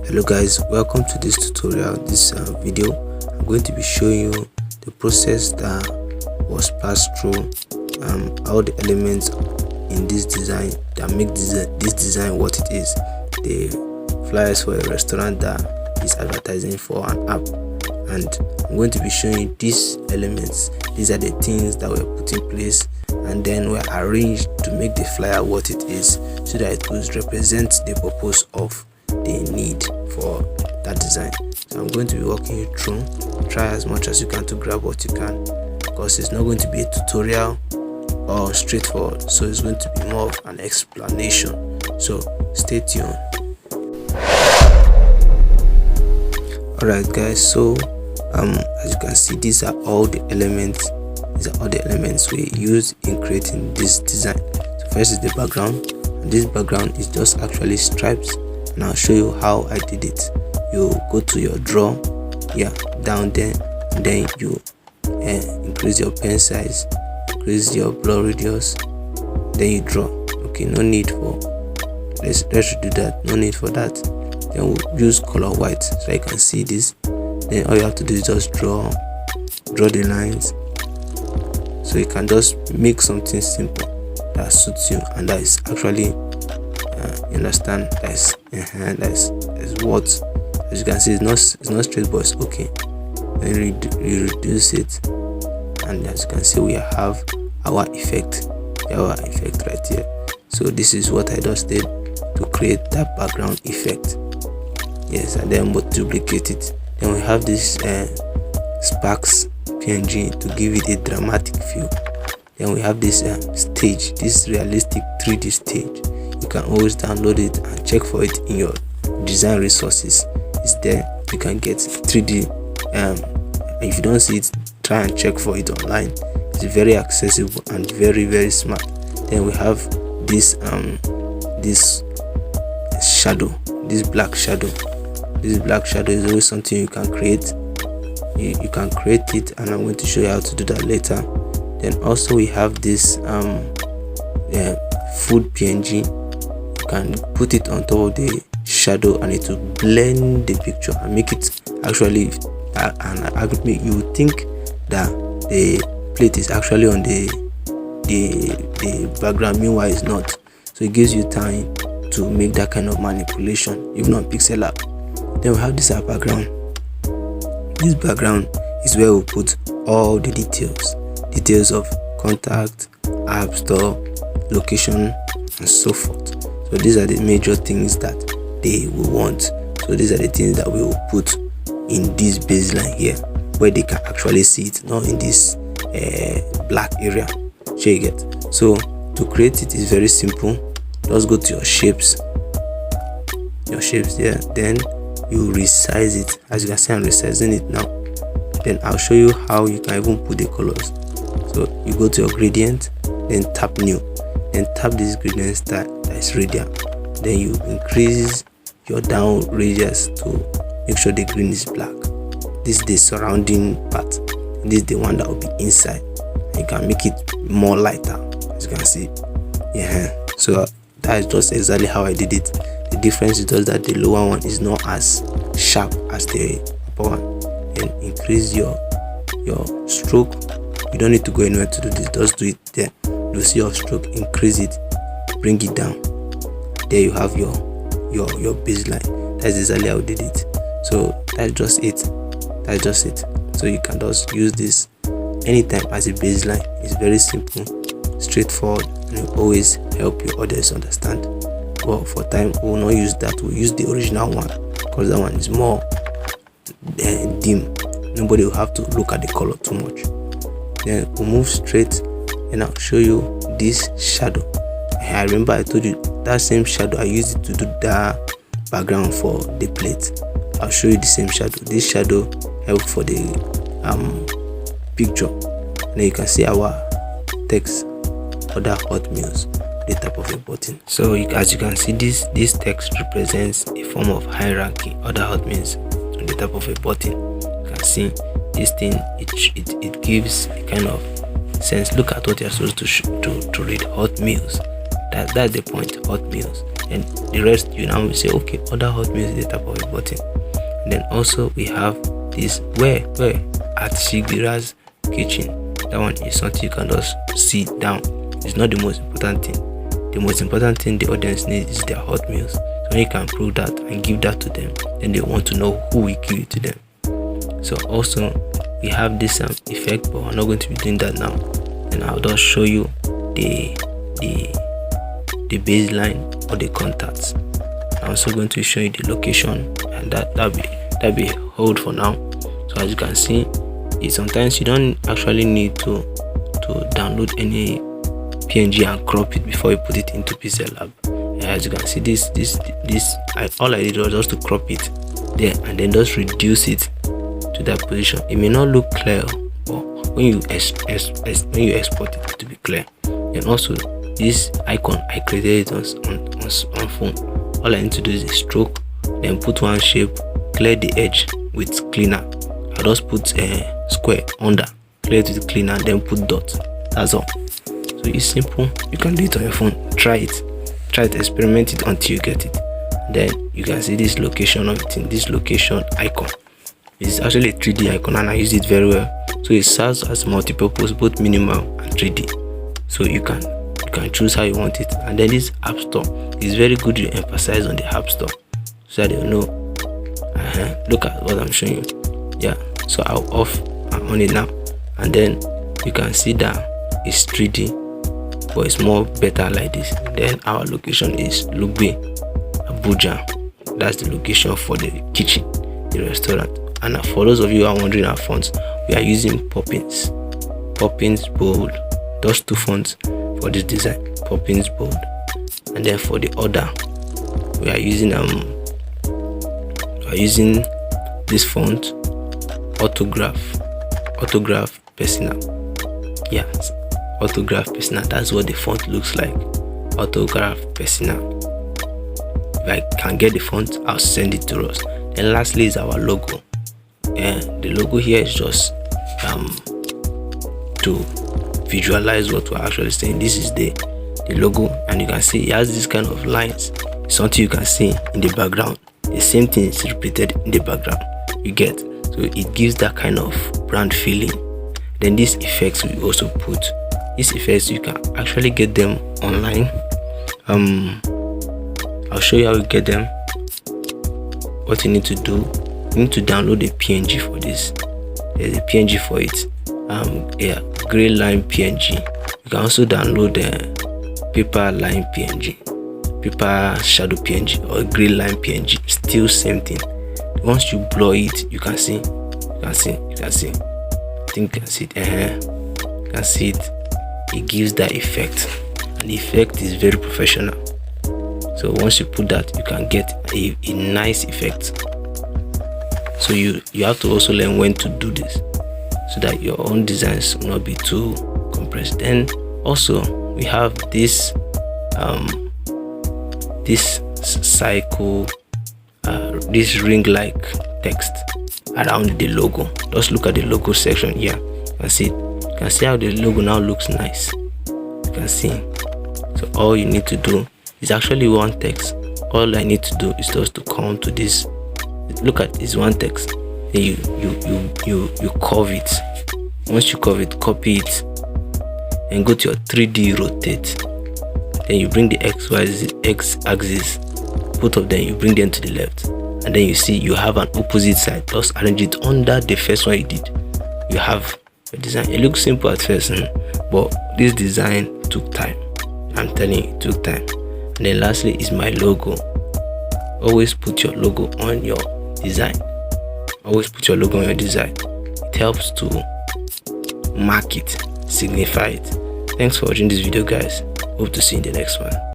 Hello guys, welcome to this tutorial. This video I'm going to be showing you the process that was passed through all the elements in this design that make this design what it is. The flyers for a restaurant that is advertising for an app, and I'm going to be showing you these elements. These are the things that were put in place and then were arranged to make the flyer what it is, so that it will represent the purpose of the need for that design. So I'm going to be walking you through. Try as much as you can to grab what you can, because it's not going to be a tutorial or straightforward, so it's going to be more of an explanation. So stay tuned. Alright guys, so as you can see, these are all the elements. These are all the elements we use in creating this design. So first is the background, and this background is just actually stripes, and I'll show you how I did it. You go to your draw, down there, and then you increase your pen size, increase your blur radius, then you draw. Okay, no need for let's do that. No need for that. Then we'll use color white so you can see this. Then all you have to do is just draw the lines. So you can just make something simple that suits you, and that is actually you understand, that's what, as you can see, it's not straight, but it's okay. Then you reduce it, and as you can see, we have our effect. Right here. So this is what I just did to create that background effect. Yes, and then we'll duplicate it. Then we have this sparks PNG to give it a dramatic feel. Then we have this stage, this realistic 3D stage. You can always download it and check for it in your design resources. It's there. You can get 3D. If you don't see it, try and check for it online. It's very accessible and very smart. Then we have this this shadow, this black shadow. This black shadow is always something you can create. You can create it, and I'm going to show you how to do that later. Then also we have this food PNG. You can put it on top of the shadow, and it will blend the picture and make it actually you would think that the plate is actually on the background, meanwhile it's not. So it gives you time to make that kind of manipulation, even on pixel art. Then we have this background. This background is where we put all the details of contact, app store, location, and so forth. So these are the major things that they will want. So these are the things that we will put in this baseline here, where they can actually see it, not in this black area. So you get. So to create it is very simple. Just go to your shapes there. Then you resize it. As you can see, I'm resizing it now. Then I'll show you how you can even put the colors. So you go to your gradient, then tap new, then tap this gradient that is radial. Then you increase your down radius to make sure the green is black. This is the surrounding part, and this is the one that will be inside. You can make it more lighter, as you can see. So that is just exactly how I did it. The difference is just that the lower one is not as sharp as the upper one. Then increase your stroke. You don't need to go anywhere to do this, just do it there. You see your stroke, increase it, bring it down. There you have your baseline. That's exactly how I did it. So that's just it. So you can just use this anytime as a baseline. It's very simple, straightforward, and will always help your audience understand. Well, for time we will not use that. We'll use the original one, because that one is more dim. Nobody will have to look at the color too much. Then we'll move straight, and I'll show you this shadow. I remember I told you that same shadow I used it to do that background for the plate. I'll show you the same shadow. This shadow helps for the picture. And then you can see our text, other hot meals, the type of a button. So as you can see, this text represents a form of hierarchy, other hot meals, the type of a button. You can see this thing, it gives a kind of sense. Look at what you're supposed to read, hot meals. That's the point, hot meals. and the rest you now will say, okay, other hot meals is the type of a button. And then also we have this where at Shigira's kitchen. That one is something you can just see down. It's not the most important thing. The most important thing the audience needs is their hot meals. So when you can prove that and give that to them, then they want to know who will give it to them. So also we have this effect, but I'm not going to be doing that now. And I'll just show you the baseline or the contacts. I'm also going to show you the location, and that'll be hold for now. So as you can see, sometimes you don't actually need to download any PNG and crop it before you put it into Pixel Lab. As you can see, all I did was just to crop it there and then just reduce it to that position. It may not look clear, but when you export it to be clear. And also this icon, I created it on phone. All I need to do is a stroke, then put one shape, clear the edge with cleaner. I just put a square under, clear it with cleaner, then put dot. That's all. So it's simple. You can do it on your phone. Try it, experiment it until you get it. Then you can see this location of it in this location icon. It's actually a 3D icon, and I use it very well. So it serves as multi-purpose, both minimal and 3D. So you can choose how you want it. And then this App Store is very good. You emphasize on the App Store so that they'll know. Look at what I'm showing you. Yeah. So I'll off and on it now, and then you can see that it's 3D, but it's more better like this. Then our location is Lugbe, Abuja. That's the location for the kitchen, the restaurant. And for those of you who are wondering our fonts, we are using Poppins Bold. Those two fonts for this design, Poppins Bold. And then for the order, we are using this font, Autograph Personal. Yes, Autograph Personal. That's what the font looks like. Autograph Personal. If I can get the font, I'll send it to us. And lastly is our logo. And the logo here is just to visualize what we're actually saying. This is the logo, and you can see it has this kind of lines. It's something you can see in the background. The same thing is repeated in the background. You get, so it gives that kind of brand feeling. Then these effects we also put. These effects you can actually get them online. I'll show you how you get them. What you need to do, you need to download a PNG for this. There's a PNG for it. Gray line PNG. You can also download the paper line PNG, paper shadow PNG, or gray line PNG. Still same thing. Once you blur it, you can see. I think you can see it. You can see it. It gives that effect, and the effect is very professional. So once you put that, you can get a nice effect. So you have to also learn when to do this, so that your own designs will not be too compressed. Then also we have this this cycle, this ring-like text around the logo. Just look at the logo section here. You can see it. You can see how the logo now looks nice. You can see. So all you need to do is actually one text. All I need to do is just to come to this. Look at this one text. Then you curve it. Once you curve it, copy it, and go to your 3D rotate. Then you bring the X axis, both of them, you bring them to the left, and then you see you have an opposite side. Just arrange it under the first one you did. You have a design. It looks simple at first, but this design took time. I'm telling you, it took time. And then lastly is my logo. Always put your logo on your design. Always put your logo on your design. It helps to mark it, signify it. Thanks for watching this video, guys. Hope to see you in the next one.